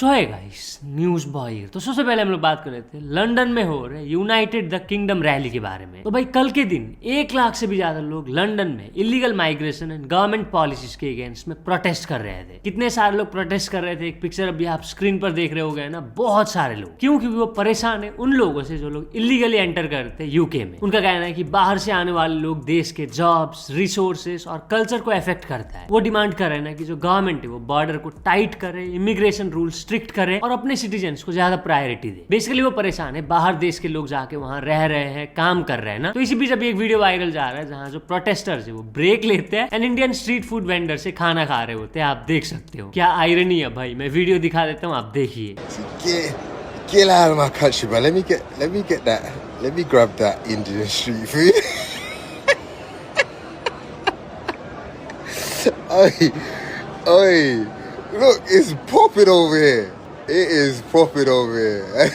सो है guys, news boy. तो सबसे पहले हम लोग बात कर रहे थे लंदन में हो रहे यूनाइटेड द किंगडम रैली के बारे में। तो भाई कल के दिन 1 लाख से भी ज्यादा लोग लंदन में illegal migration and government policies के अगेंस्ट में प्रोटेस्ट कर रहे थे। कितने सारे लोग प्रोटेस्ट कर रहे थे, एक पिक्चर अभी आप स्क्रीन पर देख रहे हो गए ना, बहुत सारे लोग। क्यों? क्योंकि वो परेशान है उन लोगों से जो लोग इलीगली एंटर करते हैं यूके में। उनका कहना है कि बाहर से आने वाले लोग देश के जॉब्स, रिसोर्सेस और कल्चर को अफेक्ट करता है। वो डिमांड कर रहे हैं ना कि जो गवर्नमेंट है वो बॉर्डर को टाइट करे, इमिग्रेशन रूल स्ट्रिक्ट करे और अपने सिटीजन्स को ज्यादा प्रायोरिटी दे। बेसिकली वो परेशान है, बाहर देश के लोग जाके वहां रह रहे हैं, काम कर रहे हैं ना। तो इसी बीच अभी एक वीडियो वायरल जा रहा है जहां जो प्रोटेस्टर्स है वो ब्रेक लेते हैं and Indian street food vendor से खाना खा रहे होते हैं। आप देख सकते हो क्या आयरनी है भाई। मैं वीडियो दिखा देता हूँ, आप देखिए। Get out of my country, man. Let me get that. Let me grab that Indian street food. Oi, look, it's popping over here. It is popping over here.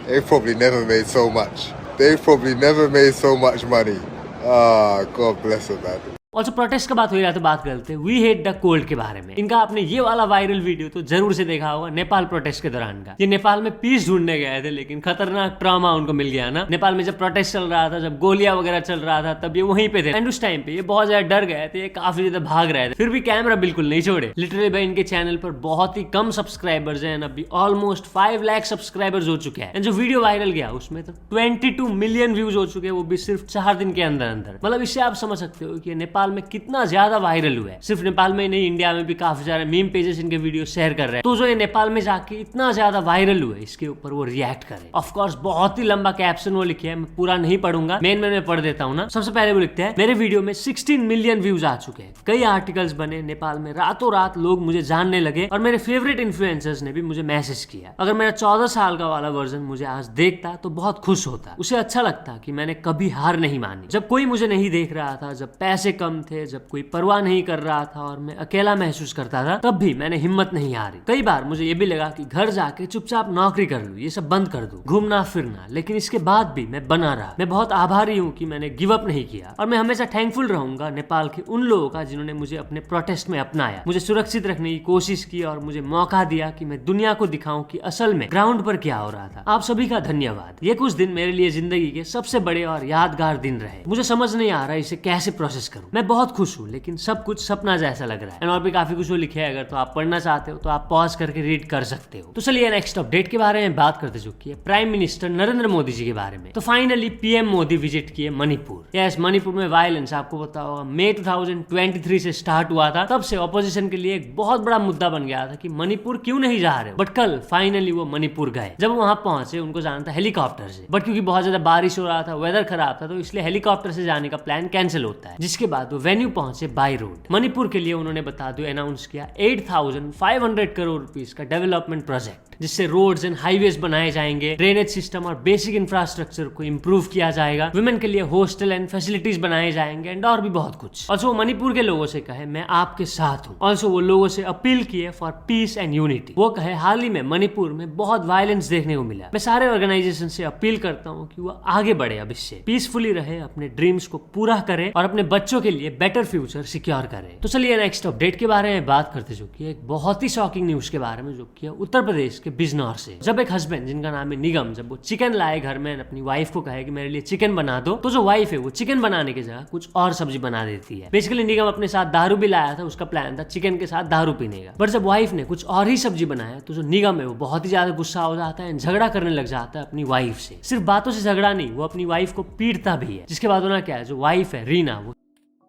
They've probably never made so much. They've probably never made so much money. Ah, God bless them, man. Also protest का बात हो रहा तो बात करते हैं we hate the cold के बारे में। इनका आपने ये वाला वायरल वीडियो तो जरूर से देखा होगा नेपाल प्रोटेस्ट के दौरान का। ये नेपाल में पीस ढूंढने गए थे लेकिन खतरनाक ट्रॉमा उनको मिल गया ना। नेपाल में जब प्रोटेस्ट चल रहा था, जब गोलियां वगैरह चल रहा था, तब ये वहीं पे थे एंड उस टाइम पे ये बहुत ज्यादा डर गए थे, काफी ज्यादा भाग रहे थे। फिर भी कैमरा बिल्कुल नहीं छोड़े। लिटरली भाई इनके चैनल पर बहुत ही कम सब्सक्राइबर्स हैं, अभी ऑलमोस्ट 5 लाख सब्सक्राइबर्स हो चुके हैं। जो वीडियो वायरल गया उसमें तो 22 मिलियन व्यूज हो चुके हैं, वो भी सिर्फ 4 दिन के अंदर अंदर। मतलब इससे आप समझ सकते हो कि नेपाल में कितना ज्यादा वायरल हुआ है। सिर्फ नेपाल में नहीं, इंडिया में भी काफी सारे मीम पेजेस इनके वीडियो शेयर कर रहे हैं। तो जो ये नेपाल में जाके इतना ज्यादा वायरल हुआ है, इसके ऊपर वो रिएक्ट करे। ऑफ कोर्स बहुत ही लंबा कैप्शन वो लिखे है, मैं पूरा नहीं पढ़ूंगा, मैं पढ़ देता हूँ ना। सबसे पहले वो लिखते हैं, मेरे वीडियो में 16 मिलियन व्यूज आ चुके हैं, कई आर्टिकल्स बने, नेपाल में रातों रात लोग मुझे जानने लगे और मेरे फेवरेट इन्फ्लुएंसर्स ने भी मुझे मैसेज किया। अगर मेरा 14 साल का वाला वर्जन मुझे आज देखता तो बहुत खुश होता, उसे अच्छा लगता कि मैंने कभी हार नहीं मानी। जब कोई मुझे नहीं देख रहा था, जब पैसे कम थे, जब कोई परवाह नहीं कर रहा था और मैं अकेला महसूस करता था, तब भी मैंने हिम्मत नहीं हारी। कई बार मुझे ये भी लगा कि घर जाके चुपचाप नौकरी कर लूं, ये सब बंद कर दूं, घूमना फिरना, लेकिन इसके बाद भी मैं बना रहा। मैं बहुत आभारी हूँ कि मैंने गिव अप नहीं किया और मैं हमेशा थैंकफुल रहूंगा नेपाल के उन लोगों का जिन्होंने मुझे अपने प्रोटेस्ट में अपनाया, मुझे सुरक्षित रखने की कोशिश की और मुझे मौका दिया कि मैं दुनिया को दिखाऊं कि असल में ग्राउंड पर क्या हो रहा था। आप सभी का धन्यवाद। ये कुछ दिन मेरे लिए जिंदगी के सबसे बड़े और यादगार दिन रहे। मुझे समझ नहीं आ रहा इसे कैसे प्रोसेस करूं। मैं बहुत खुश हूँ लेकिन सब कुछ सपना जैसा लग रहा है। और भी काफी कुछ वो लिखे है, अगर तो आप पढ़ना चाहते हो तो आप पॉज करके रीड कर सकते हो। तो चलिए नेक्स्ट अपडेट के बारे में बात करते चुकी है प्राइम मिनिस्टर नरेंद्र मोदी जी के बारे में। तो फाइनली पीएम मोदी विजिट किए मणिपुर। यस, मणिपुर में वायलेंस आपको पता होगा मई 2023 से स्टार्ट हुआ था। तब से ऑपोजिशन के लिए एक बहुत बड़ा मुद्दा बन गया था कि मणिपुर क्यों नहीं जा रहे। बट कल फाइनली वो मणिपुर गए। जब वहां पहुंचे उनको जाना था हेलीकॉप्टर से, बट क्योंकि बहुत ज्यादा बारिश हो रहा था, वेदर खराब था, तो इसलिए हेलीकॉप्टर से जाने का प्लान कैंसिल होता है। जिसके बाद वो वेन्यू पहुंचे बाय रोड। मणिपुर के लिए उन्होंने बता दो अनाउंस किया 8,500 करोड़ रुपीस का डेवलपमेंट प्रोजेक्ट, जिससे रोड्स एंड हाईवेज बनाए जाएंगे, ड्रेनेज सिस्टम और बेसिक इंफ्रास्ट्रक्चर को इंप्रूव किया जाएगा, वुमेन के लिए हॉस्टल एंड फैसिलिटीज बनाए जाएंगे एंड और भी बहुत कुछ। ऑल्सो मणिपुर के लोगों से कहे मैं आपके साथ हूँ। ऑल्सो वो लोगों से अपील किए फॉर पीस एंड यूनिटी। वो कहे हाल ही में मणिपुर में बहुत वायलेंस देखने को मिला। मैं सारे ऑर्गेनाइजेशन से अपील करता हूँ कि वो आगे बढ़े, अब इससे पीसफुली रहे, अपने ड्रीम्स को पूरा करे और अपने बच्चों के लिए बेटर फ्यूचर सिक्योर करे। तो चलिए नेक्स्ट अपडेट के बारे में बात करते चुकी है एक बहुत ही शॉकिंग न्यूज के बारे में जो किया उत्तर प्रदेश के बिजनौर से। जब एक हस्बैंड जिनका नाम है निगम, जब वो चिकन लाए घर में अपनी वाइफ को कहे कि मेरे लिए चिकन बना दो, तो जो वाइफ है वो चिकन बनाने की जगह कुछ और सब्जी बना देती है। बेसिकली निगम अपने साथ दारू भी लाया था, उसका प्लान था चिकन के साथ दारू पीने का। बट जब वाइफ ने कुछ और ही सब्जी बनाया तो जो निगम है वो बहुत ही ज्यादा गुस्सा हो जाता है, झगड़ा करने लग जाता है अपनी वाइफ से। सिर्फ बातों से झगड़ा नहीं, वो अपनी वाइफ को पीटता भी है। जिसके बाद होना क्या है, जो वाइफ है रीना वो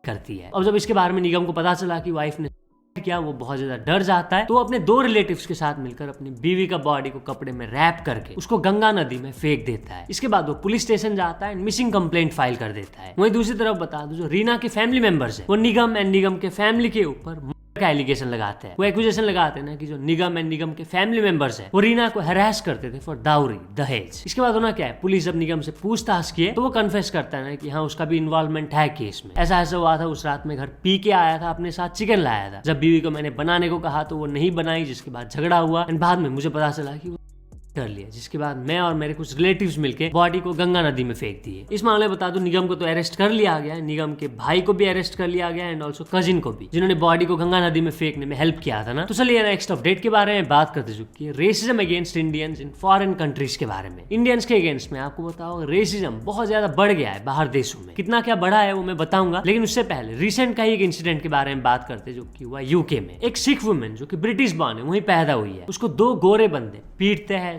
करती है। और जब इसके बारे में निगम को पता चला कि वाइफ ने क्या, वो बहुत ज्यादा डर जाता है। तो वो अपने 2 रिलेटिव्स के साथ मिलकर अपनी बीवी का बॉडी को कपड़े में रैप करके उसको गंगा नदी में फेंक देता है। इसके बाद वो पुलिस स्टेशन जाता है, मिसिंग कंप्लेंट फाइल कर देता है। वहीं दूसरी तरफ बता दो जो रीना के फैमिली मेंबर्स है वो निगम एंड निगम के फैमिली के ऊपर का एलिगेशन लगाते हैं। वो एक्यूजेशन लगाते हैं ना कि जो निगम एंड निगम के फैमिली मेंबर्स है वो रीना को हरास करते थे फॉर दाउरी, दहेज। इसके बाद होना क्या है, पुलिस जब निगम से पूछताछ किए तो वो कन्फेस करता है ना कि हाँ उसका भी इन्वॉल्वमेंट है केस में। ऐसा हुआ था, उस रात में घर पी के आया था, अपने साथ चिकन लाया था। जब बीवी को मैंने बनाने को कहा तो वो नहीं बनाई, जिसके बाद झगड़ा हुआ एंड बाद में मुझे पता चला कि कर लिया, जिसके बाद मैं और मेरे कुछ रिलेटिव्स मिलके बॉडी को गंगा नदी में फेंक दिए। इस मामले में बता दूं, निगम को तो अरेस्ट कर लिया गया है, निगम के भाई को भी अरेस्ट कर लिया गया एंड ऑल्सो कजिन को भी, जिन्होंने बॉडी को गंगा नदी में फेंकने में हेल्प किया था ना। तो चलिए नेक्स्ट अपडेट के बारे में बात करते चुकी है, racism against Indians in foreign countries के बारे में। इंडियंस के अगेंस्ट में आपको बताओ, रेसिज्म बहुत ज्यादा बढ़ गया है बाहर देशों में। कितना क्या बढ़ा है वो मैं बताऊंगा, लेकिन उससे पहले रिसेंट का ही एक इंसिडेंट के बारे में बात करते जो कि हुआ यूके में। एक सिख वुमेन जो कि ब्रिटिश बॉर्न है, वहीं पैदा हुई है, उसको 2 गोरे बंदे पीटते हैं,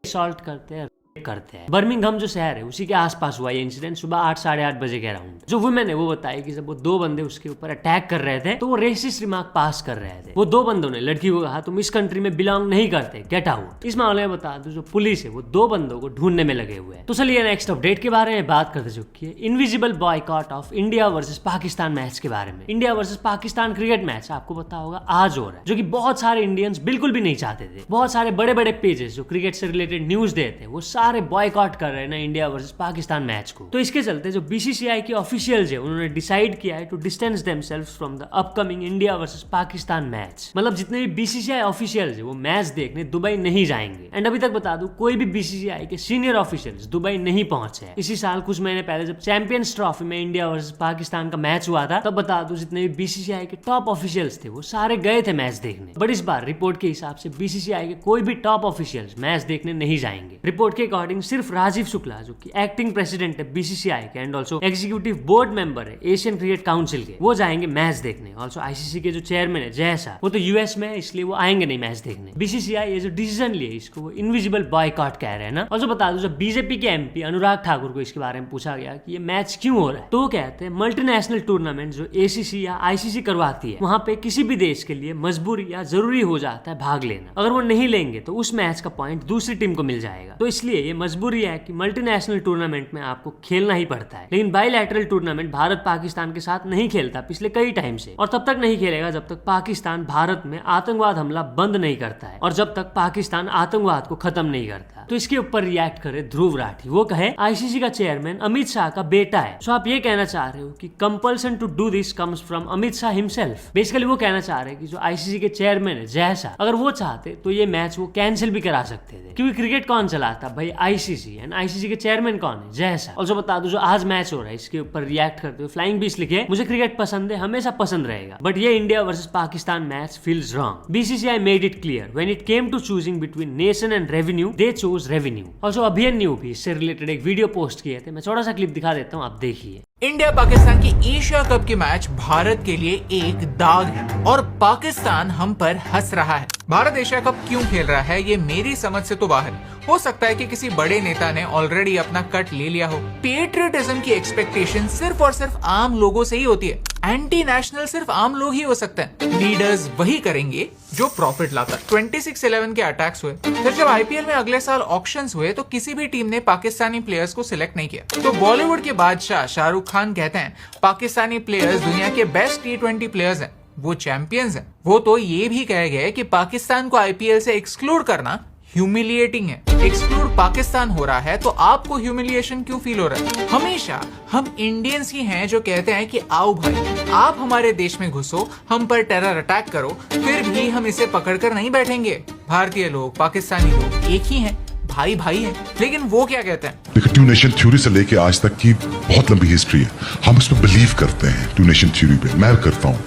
असॉल्ट करते हैं, करते हैं। बर्मिंघम जो शहर है उसी के आसपास हुआ ये इंसिडेंट, सुबह 8 साढ़े 8 बजे के अराउंड। जो वुमेन है वो बताई कि जब वो 2 बंदे उसके ऊपर अटैक कर रहे थे तो वो रेसिस्ट रिमार्क पास कर रहे थे। वो 2 बंदों ने लड़की को कहा तुम इस कंट्री में बिलोंग नहीं करते, गेट आउट। इस मामले में बता दो, जो पुलिस है वो 2 बंदों को ढूंढने में लगे हुए हैं। तो चलिए नेक्स्ट अपडेट के बारे में बात करते चुकी है, invisible boycott of India versus Pakistan match के बारे में। India versus Pakistan cricket match आपको पता होगा आज हो रहा है, जो कि बहुत सारे इंडियंस बिल्कुल भी नहीं चाहते थे। बहुत सारे बड़े बड़े पेजेस जो क्रिकेट से रिलेटेड न्यूज देते हैं वो सारे बॉयकॉट कर रहे हैं ना इंडिया वर्सेस पाकिस्तान मैच को। तो इसके चलते जो बीसीसीआई के ऑफिशियल्स है उन्होंने डिसाइड किया है to distance themselves from the upcoming India versus Pakistan match. मतलब जितने भी बीसीसीआई ऑफिशियल्स है वो मैच देखने दुबई नहीं जाएंगे। एंड अभी तक बता दूं, कोई भी बीसीसीआई के सीनियर ऑफिशियल्स दुबई नहीं पहुंचे हैं। इसी साल कुछ महीने पहले जब चैंपियंस ट्रॉफी में इंडिया वर्सेस पाकिस्तान का मैच हुआ था, तब बता दूं जितने भी बीसीसीआई के टॉप ऑफिशियल्स थे वो सारे गए थे मैच देखने। बट इस बार रिपोर्ट के हिसाब से बीसीसीआई के कोई भी टॉप ऑफिशियल्स मैच देखने नहीं जाएंगे। रिपोर्ट के अकॉर्डिंग सिर्फ राजीव शुक्ला जो कि एक्टिंग प्रेसिडेंट है बीसीसीआई के and also executive board member है एशियन क्रिकेट काउंसिल के, वो जाएंगे मैच देखने। ऑल्सो आईसीसी के जो चेयरमैन है जय शाह, वो तो यूएस में है, इसलिए वो आएंगे नहीं मैच देखने। बीसीसीआई ये जो डिसीजन लिए इसको वो इनविजिबल बॉयकॉट कह रहे हैं ना। और बता दो, जब बीजेपी के एमपी अनुराग ठाकुर को इसके बारे में पूछा गया कि ये मैच क्यों हो रहा है, तो वो कहते हैं मल्टीनेशनल टूर्नामेंट जो एसीसी या आईसीसी करवाती है, वहां पे किसी भी देश के लिए मजबूरी या जरूरी हो जाता है भाग लेना। अगर वो नहीं लेंगे तो उस मैच का पॉइंट दूसरी टीम को मिल जाएगा। तो इसलिए ये मजबूरी है कि मल्टीनेशनल टूर्नामेंट में आपको खेलना ही पड़ता है। लेकिन बायलैटरल टूर्नामेंट भारत पाकिस्तान के साथ नहीं खेलता पिछले कई टाइम से, और तब तक नहीं खेलेगा जब तक पाकिस्तान भारत में आतंकवाद हमला बंद नहीं करता है और जब तक पाकिस्तान आतंकवाद को खत्म नहीं करता। तो इसके ऊपर रिएक्ट करे ध्रुव राठी, वो कहे आईसीसी का चेयरमैन अमित शाह का बेटा है। सो आप ये कहना चाह रहे हो कि compulsion to do this comes from Amit Shah himself. Basically वो कहना चाह रहे हैं कि जो आईसीसी के चेयरमैन है जय शाह, अगर वो चाहते तो ये मैच वो कैंसिल भी करा सकते थे, क्योंकि क्रिकेट कौन चलाता भाई, आईसीसी, एंड आईसीसी के चेयरमैन कौन है, जय शाह। और बता दो, जो आज मैच हो रहा है इसके ऊपर रिएक्ट करते हुए फ्लाइंग बीस लिखे, मुझे क्रिकेट पसंद है, हमेशा पसंद रहेगा, बट ये India versus Pakistan match feels wrong. BCCI made it clear when it came to choosing between nation and revenue, they chose revenue. Also अभियन न्यू भी इससे रिलेटेड एक वीडियो पोस्ट किए थे, मैं छोटा सा क्लिप दिखा देता हूँ, आप देखिए। इंडिया पाकिस्तान की एशिया कप की मैच भारत के लिए एक दाग है और पाकिस्तान हम पर हंस रहा है। भारत एशिया कप क्यों खेल रहा है ये मेरी समझ से तो बाहर। हो सकता है कि किसी बड़े नेता ने ऑलरेडी अपना कट ले लिया हो। पेट्रियटिज्म की एक्सपेक्टेशन सिर्फ और सिर्फ आम लोगों से ही होती है। एंटी नेशनल सिर्फ आम लोग ही हो सकते हैं। लीडर्स वही करेंगे जो प्रॉफिट लाता है। 26/11 के अटैक्स हुए, फिर जब आईपीएल में अगले साल ऑक्शंस हुए तो किसी भी टीम ने पाकिस्तानी प्लेयर्स को सिलेक्ट नहीं किया। तो बॉलीवुड के बादशाह शाहरुख खान कहते हैं पाकिस्तानी प्लेयर्स दुनिया के बेस्ट T20 प्लेयर्स हैं, वो चैंपियंस हैं। वो तो ये भी कह गए कि पाकिस्तान को आईपीएल से एक्सक्लूड करना ह्यूमिलिएटिंग है। एक्सक्लूड पाकिस्तान हो रहा है तो आपको ह्यूमिलिएशन क्यों फील हो रहा है? हमेशा हम इंडियंस ही हैं जो कहते हैं कि आओ भाई, आप हमारे देश में घुसो, हम पर टेरर अटैक करो, फिर भी हम इसे पकड़कर नहीं बैठेंगे। भारतीय लोग, पाकिस्तानी लोग एक ही हैं, भाई भाई है। लेकिन वो क्या कहते हैं? देखिए, टू नेशन थ्योरी से लेके आज तक की बहुत लंबी हिस्ट्री है। हम उस पर बिलीव करते हैं, टू नेशन थ्योरी पे मैं करता हूँ।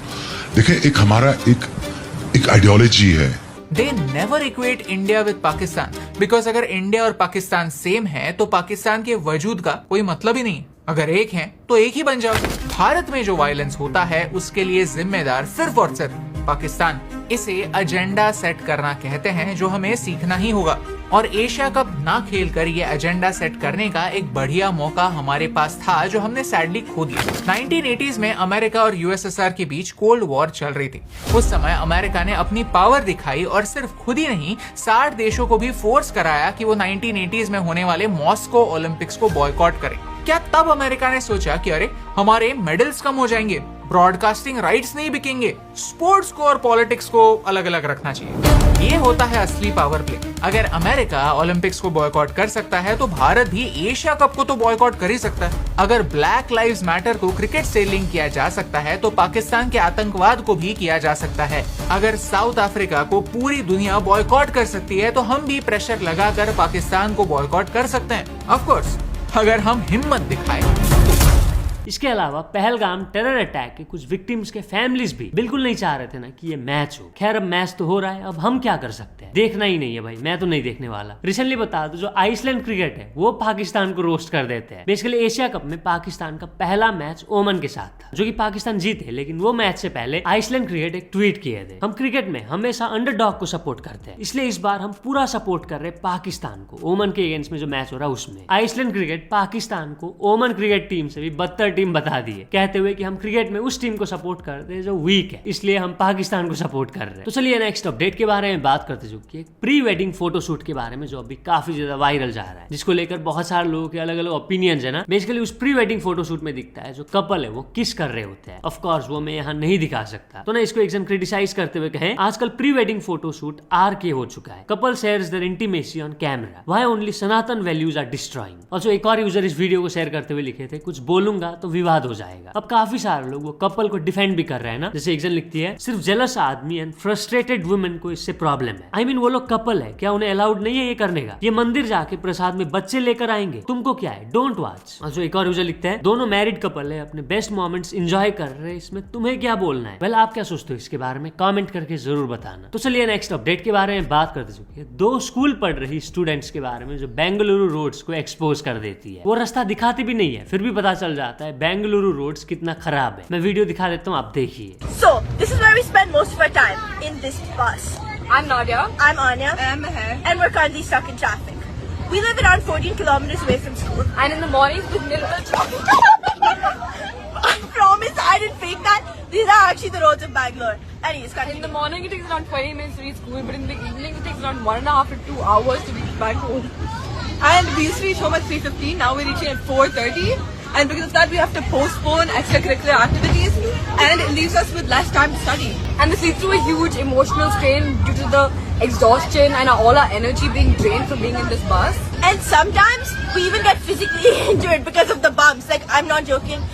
देखिए, एक हमारा एक आइडियोलॉजी है। They never equate India with Pakistan because अगर इंडिया और पाकिस्तान सेम है तो पाकिस्तान के वजूद का कोई मतलब ही नहीं। अगर एक है तो एक ही बन जाओ। भारत में जो वायलेंस होता है उसके लिए जिम्मेदार सिर्फ और सिर्फ पाकिस्तान। इसे एजेंडा सेट करना कहते हैं, जो हमें सीखना ही होगा। और एशिया कप ना खेलकर ये एजेंडा सेट करने का एक बढ़िया मौका हमारे पास था, जो हमने सैडली खो दिया। 1980s में अमेरिका और यूएसएसआर के बीच कोल्ड वॉर चल रही थी। उस समय अमेरिका ने अपनी पावर दिखाई और सिर्फ खुद ही नहीं, 60 देशों को भी फोर्स कराया कि वो 1980s में होने वाले मॉस्को ओलंपिक्स को बॉयकॉट करें। क्या तब अमेरिका ने सोचा कि अरे हमारे मेडल्स कम हो जाएंगे? ब्रॉडकास्टिंग राइट्स नहीं बिकेंगे। स्पोर्ट्स को और पॉलिटिक्स को अलग अलग रखना चाहिए। ये होता है असली पावर प्ले। अगर अमेरिका ओलंपिक्स को बॉयकॉट कर सकता है तो भारत भी एशिया कप को तो बॉयकॉट कर ही सकता है। अगर ब्लैक लाइव्स मैटर को क्रिकेट से लिंक किया जा सकता है तो पाकिस्तान के आतंकवाद को भी किया जा सकता है। अगर साउथ अफ्रीका को पूरी दुनिया बॉयकॉट कर सकती है तो हम भी प्रेशर लगाकर पाकिस्तान को बॉयकॉट कर सकते हैं। ऑफ कोर्स अगर हम हिम्मत दिखाएं। इसके अलावा पहलगाम टेरर अटैक के कुछ विक्टिम्स के फैमिलीज भी बिल्कुल नहीं चाह रहे थे ना कि ये मैच हो। खैर अब मैच तो हो रहा है, अब हम क्या कर सकते हैं, देखना ही नहीं है भाई, मैं तो नहीं देखने वाला। रिसेंटली बता दो जो आइसलैंड क्रिकेट है वो पाकिस्तान को रोस्ट कर देते हैं। बेसिकली एशिया कप में पाकिस्तान का पहला मैच ओमन के साथ था जो कि पाकिस्तान जीते, लेकिन वो मैच से पहले आइसलैंड क्रिकेट एक ट्वीट किए थे, हम क्रिकेट में हमेशा अंडरडॉग को सपोर्ट करते हैं, इसलिए इस बार हम पूरा सपोर्ट कर रहे हैं पाकिस्तान को। ओमन के अगेंस्ट में जो मैच हो रहा है उसमें आइसलैंड क्रिकेट पाकिस्तान को ओमन क्रिकेट टीम से भी बदतर टीम बता दी है, कहते हुए कि हम क्रिकेट में उस टीम को सपोर्ट करते हैं जो वीक है, इसलिए हम पाकिस्तान को सपोर्ट कर रहे हैं। तो चलिए नेक्स्ट अपडेट के बारे में बात करते चुके हैं प्री वेडिंग फोटोशूट के बारे में जो अभी काफी ज्यादा वायरल जा रहा है, जिसको लेकर बहुत सारे लोगों के अलग अलग ओपिनियंस है ना। बेसिकली उस प्री वेडिंग फोटोशूट में दिखता है जो कपल है वो किस कर रहे होते हैं। ऑफ कोर्स वो मैं यहाँ नहीं दिखा सकता, तो ना इसको एक जन क्रिटिसाइज करते हुए कहें आजकल प्री वेडिंग फोटोशूट RK हो चुका है, couple shares their intimacy on camera, why only Sanatan values are destroying. और जो एक और यूजर इस वीडियो को शेयर करते हुए लिखे थे कुछ बोलूंगा तो विवाद हो जाएगा। अब काफी सारे लोग वो कपल को डिफेंड भी कर रहे हैं ना, जैसे एक जन लिखती है सिर्फ जेलस आदमी एंड फ्रस्ट्रेटेड वुमेन को इससे प्रॉब्लम है। I mean, वो लोग कपल है, क्या उन्हें अलाउड नहीं है ये करने का? ये मंदिर जाके प्रसाद में बच्चे लेकर आएंगे, तुमको क्या है, डोंट वॉच। और जो एक और यूजर लिखता है दोनों मैरिड कपल है, अपने बेस्ट मोमेंट्स एंजॉय कर रहे हैं, इसमें तुम्हें क्या बोलना है। वेल आप क्या सोचते हो इसके बारे में कमेंट करके जरूर बताना। तो चलिए नेक्स्ट अपडेट के बारे में बात करते चुके हैं दो स्कूल पढ़ रही स्टूडेंट्स के बारे में जो बेंगलुरु रोड्स को एक्सपोज कर देती है। वो रास्ता दिखाती भी नहीं है, फिर भी पता चल जाता है बेंगलुरु रोड्स कितना खराब है। मैं वीडियो दिखा देता हूँ, आप देखिए। So, this is where we spend most of our time, in this bus. I'm Nadia. I'm Anya. And I'm Meher. And we're currently stuck in traffic. We live around 14 kilometers away from school. And in the mornings with little traffic. I promise I didn't fake that. These are actually the roads of Bangalore. Anyways, In continue. the morning it takes around 20 minutes to reach school, but in the evening it takes around 1.5 to 2 hours to reach back home. And we used to reach home at 3:15. Now we're reaching at 4:30. And because of that, we have to postpone extracurricular activities, and it leaves us with less time to study. And this leads to a huge emotional strain due to the exhaustion and all our energy being drained from being in this bus. And sometimes we even get physically injured because of the bumps. Like, I'm not joking.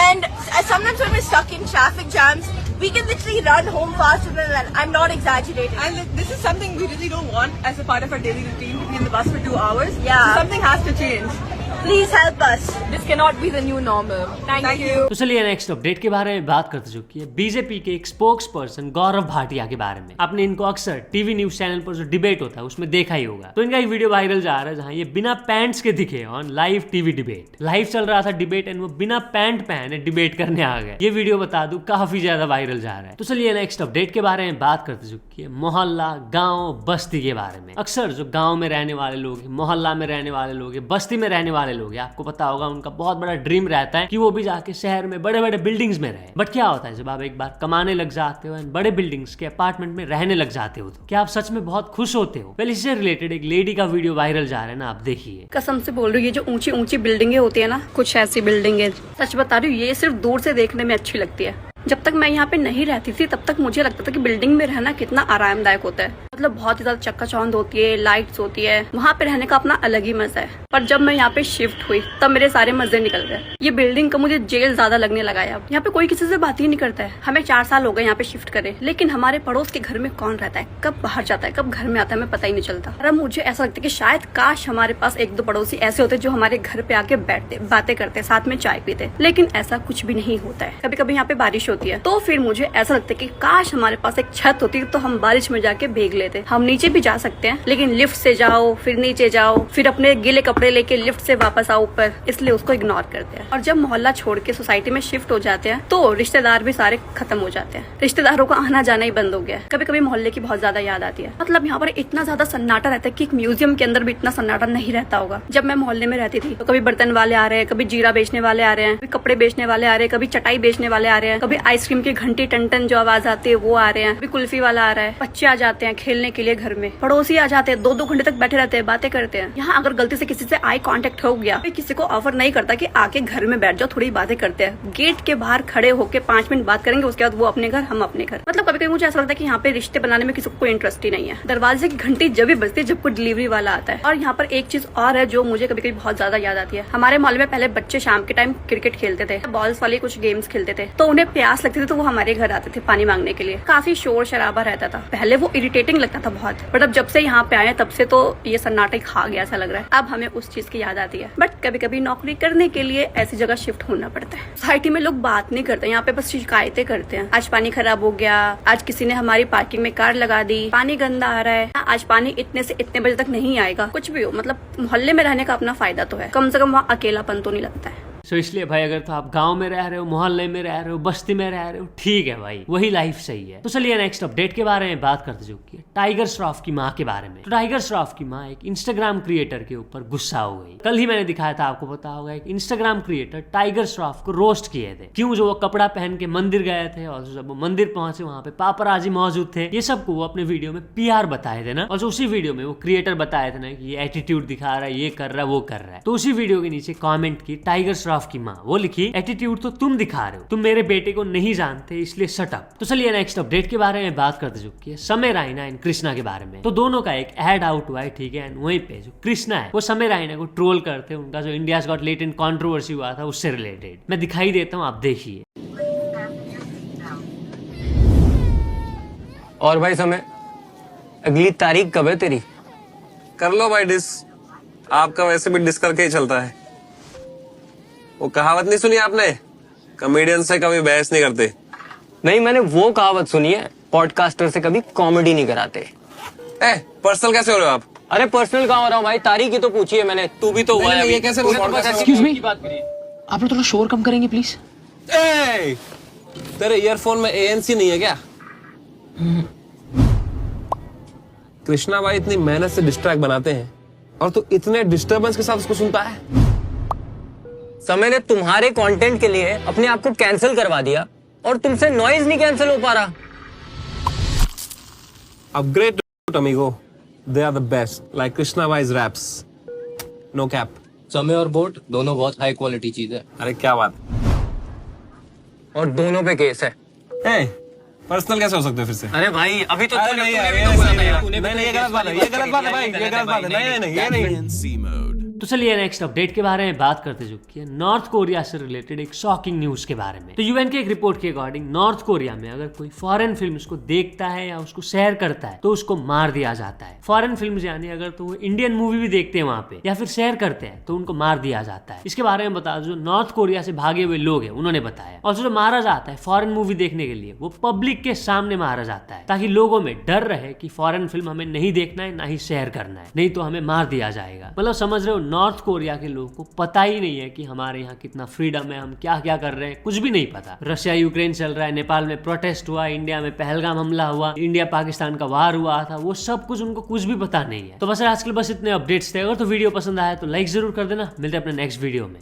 And sometimes when we're stuck in traffic jams, we can literally run home faster than that. I'm not exaggerating. And this is something we really don't want as a part of our daily routine, to be in the bus for 2 hours. Yeah. So something has to change. Please help us. This cannot be the new normal. Thank you. तो चलिए next update के बारे में बात करते चुकी है BJP के एक स्पोक्स पर्सन गौरव भाटिया के बारे में। आपने इनको अक्सर टीवी न्यूज चैनल पर जो डिबेट होता है उसमें देखा ही होगा। तो इनका एक वीडियो वायरल जा रहा है जहां ये बिना पैंट्स के दिखे on live TV debate. Live चल रहा था डिबेट एंड वो बिना पैंट पहने डिबेट करने आ गए। ये वीडियो बता दूं काफी ज्यादा वायरल जा रहा है। तो चलिए नेक्स्ट अपडेट के बारे में बात करते चुकी है मोहल्ला, गाँव, बस्ती के बारे में। अक्सर जो गाँव में रहने वाले लोग, मोहल्ला में रहने वाले लोग, बस्ती में रहने वाले लोग, आपको पता होगा उनका बहुत बड़ा ड्रीम रहता है कि वो भी जाके शहर में बड़े बड़े बिल्डिंग्स में रहे। बट क्या होता है जब आप एक बार कमाने लग जाते हो एंड बड़े बिल्डिंग्स के अपार्टमेंट में रहने लग जाते हो तो क्या आप सच में बहुत खुश होते हो? वेल इससे रिलेटेड एक लेडी का वीडियो वायरल जा रहा है ना, आप देखिए। कसम से बोल रही हूँ, ये जो ऊंची ऊंची बिल्डिंगें होती है ना, कुछ ऐसी बिल्डिंगें, सच बता रही हूँ, ये सिर्फ दूर से देखने में अच्छी लगती है। जब तक मैं यहाँ पे नहीं रहती थी तब तक मुझे लगता था कि बिल्डिंग में रहना कितना आरामदायक होता है, मतलब बहुत ही ज्यादा चक्काचौंध होती है, लाइट्स होती है, वहाँ पे रहने का अपना अलग ही मजा है। पर जब मैं यहाँ पे शिफ्ट हुई तब मेरे सारे मजे निकल गए। ये बिल्डिंग का मुझे जेल ज्यादा लगने लगा है। अब यहाँ पे कोई किसी से बात ही नहीं करता है। हमें 4 साल हो गए यहाँ पे शिफ्ट करे, लेकिन हमारे पड़ोस के घर में कौन रहता है, कब बाहर जाता है, कब घर में आता है, हमें पता ही नहीं चलता। और अब मुझे ऐसा लगता है कि शायद काश हमारे पास 1-2 पड़ोसी ऐसे होते जो हमारे घर पे आके बैठते, बातें करते, साथ में चाय पीते, लेकिन ऐसा कुछ भी नहीं होता है। कभी कभी यहाँ पे बारिश होती है तो फिर मुझे ऐसा लगता है कि काश हमारे पास एक छत होती तो हम बारिश में जाके भीग लेते। हम नीचे भी जा सकते हैं, लेकिन लिफ्ट से जाओ, फिर नीचे जाओ, फिर अपने गीले कपड़े लेके लिफ्ट से वापस आओ ऊपर, इसलिए उसको इग्नोर करते हैं। और जब मोहल्ला छोड़ के सोसाइटी में शिफ्ट हो जाते हैं तो रिश्तेदार भी सारे खत्म हो जाते हैं। रिश्तेदारों का आना जाना ही बंद हो गया है। कभी कभी मोहल्ले की बहुत ज्यादा याद आती है। मतलब यहाँ पर इतना ज्यादा सन्नाटा रहता है कि एक म्यूजियम के अंदर भी इतना सन्नाटा नहीं रहता होगा। जब मैं मोहल्ले में रहती थी तो कभी बर्तन वाले आ रहे हैं, कभी जीरा बेचने वाले आ रहे हैं, कभी कपड़े बेचने वाले आ रहे हैं, कभी चटाई बेचने वाले आ रहे हैं, कभी आइसक्रीम की घंटी टन टन जो आवाज आती है वो आ रहे हैं, कभी कुल्फी वाला आ रहा है, बच्चे आ जाते हैं, खेल खेलने के लिए घर में, पड़ोसी आ जाते हैं, 2-2 घंटे तक बैठे रहते हैं, बातें करते हैं। यहाँ अगर गलती से किसी से आई कांटेक्ट हो गया, कोई किसी को ऑफर नहीं करता कि आके घर में बैठ जाओ, थोड़ी बातें करते हैं। गेट के बाहर खड़े होकर 5 मिनट बात करेंगे, उसके बाद वो अपने घर, हम अपने घर। मतलब कभी कभी मुझे ऐसा लगता है कि यहाँ पे रिश्ते बनाने में किसी को कोई इंटरेस्ट ही नहीं है। दरवाजे की घंटी जब भी बजती है जब कोई डिलीवरी वाला आता है। और यहाँ पर एक चीज और है जो मुझे कभी कभी बहुत ज्यादा याद आती है। हमारे मोहल्ले में पहले बच्चे शाम के टाइम क्रिकेट खेलते थे, बॉल्स वाले कुछ गेम्स खेलते थे, तो उन्हें प्यास लगती थी तो वो हमारे घर आते थे पानी मांगने के लिए। काफी शोर शराबा रहता था, पहले वो इरिटेटिंग लगता था बहुत, बट अब जब से यहाँ पे आए तब से तो ये सन्नाटा खा गया ऐसा लग रहा है। अब हमें उस चीज की याद आती है। बट कभी कभी नौकरी करने के लिए ऐसी जगह शिफ्ट होना पड़ता है। सोसाइटी में लोग बात नहीं करते, यहाँ पे बस शिकायतें करते हैं। आज पानी खराब हो गया, आज किसी ने हमारी पार्किंग में कार लगा दी, पानी गंदा आ रहा है, आज पानी इतने से इतने बजे तक नहीं आएगा। कुछ भी हो, मतलब मोहल्ले में रहने का अपना फायदा तो है, कम से कम वहाँ अकेलापन तो नहीं लगता है। सो इसलिए भाई अगर तो आप गांव में रह रहे हो, मोहल्ले में रह रहे हो, बस्ती में रह रहे हो, ठीक है भाई, वही लाइफ सही है। तो चलिए नेक्स्ट अपडेट के बारे में बात करते जो कि टाइगर श्रॉफ की माँ के बारे में। तो टाइगर श्रॉफ की माँ एक इंस्टाग्राम क्रिएटर के ऊपर गुस्सा हो गई। कल ही मैंने दिखाया था, आपको पता होगा, एक इंस्टाग्राम क्रिएटर टाइगर श्रॉफ को रोस्ट किए थे। क्यों? जो वो कपड़ा पहन के मंदिर गए थे और जब वो मंदिर पहुंचे वहां पे पापराजी मौजूद थे। ये सब को वो अपने वीडियो में PR बताए थे ना, और जो उसी वीडियो में वो क्रिएटर बताए थे ना कि ये एटीट्यूड दिखा रहा है, ये कर रहा है, वो कर रहा है। तो उसी वीडियो के नीचे कॉमेंट की टाइगर श्रॉफ की माँ, वो एटीट्यूड तो तुम दिखा रहे हो, तुम मेरे बेटे को नहीं जानते, इसलिए शट अप। तो चलिए नेक्स्ट अपडेट के बारे में बात करते जो कि समय रायना एंड कृष्णा के बारे में। तो दोनों का एक एड आउट हुआ है, ठीक है, एंड वहीं पे जो कृष्णा है वो समय रायना को ट्रोल करते हैं, उनका जो इंडियाज गॉट लेटेंट कंट्रोवर्सी हुआ था उससे रिलेटेड। मैं दिखाई देता हूँ, आप देखिए। और भाई समय, अगली तारीख कब है तेरी? कर लो भाई डिस, आपका वैसे भी डिस करके ही चलता है। वो कहावत नहीं सुनी आपने, कॉमेडियन से कभी बहस नहीं करते? नहीं, मैंने वो कहावत सुनी है, पॉडकास्टर से कभी कॉमेडी नहीं कराते। पर्सनल कैसे हो रहे हो आप? अरे पर्सनल कहाँ हो रहा हूँ भाई, तारीख ही तो पूछी है मैंने। तू भी तो हुआ है, ये कैसे एक्सक्यूज मी, आप लोग थोड़ा शोर कम करेंगे प्लीज? तेरे ईयरफोन में ANC नहीं है क्या? कृष्णा भाई इतनी मेहनत से डिस्ट्रैक्ट बनाते हैं और तू इतने डिस्टर्बेंस के साथ उसको सुनता है। समय ने तुम्हारे कंटेंट के लिए अपने आप को कैंसिल करवा दिया और तुमसे नॉइज नहीं कैंसिल हो पा रहा। Upgrade amigo, they are the best, like Krishna भाईज रैप्स, नो कैप। समय और बोट दोनों बहुत हाई क्वालिटी चीज है। अरे क्या बात, और दोनों पे केस है। पर्सनल कैसे हो सकते हो फिर से? अरे भाई अभी तो नहीं, ये गलत बात है, ये गलत बात है भाई, ये गलत बात है, नहीं, ये नहीं। तो चलिए नेक्स्ट अपडेट के बारे में बात करते जो कि नॉर्थ कोरिया से रिलेटेड एक शॉकिंग न्यूज के बारे में। तो UN के एक रिपोर्ट के अकॉर्डिंग नॉर्थ कोरिया में अगर कोई फॉरेन फिल्म उसको देखता है या उसको शेयर करता है तो उसको मार दिया जाता है। फॉरेन फिल्म यानी अगर तो वो इंडियन मूवी भी देखते हैं वहां पे या फिर शेयर करते हैं तो उनको मार दिया जाता है। इसके बारे में बता दो, जो नॉर्थ कोरिया से भागे हुए लोग हैं उन्होंने बताया। और जो मारा जाता है फॉरेन मूवी देखने के लिए वो पब्लिक के सामने मारा जाता है, ताकि लोगों में डर रहे कि फॉरेन फिल्म हमें नहीं देखना है, ना ही शेयर करना है, नहीं तो हमें मार दिया जाएगा। मतलब समझ रहे हो, नॉर्थ कोरिया लोगों को पता ही नहीं है कि हमारे यहाँ कितना फ्रीडम है, हम क्या क्या कर रहे हैं, कुछ भी नहीं पता। रशिया यूक्रेन चल रहा है, नेपाल में प्रोटेस्ट हुआ, इंडिया में पहलगाम हमला हुआ, इंडिया पाकिस्तान का वार हुआ था, वो सब कुछ उनको कुछ भी पता नहीं है। तो बस आजकल बस इतने अपडेट्स थे। अगर तो वीडियो पसंद आया तो लाइक जरूर कर देना। मिलते हैं अपने नेक्स्ट वीडियो में।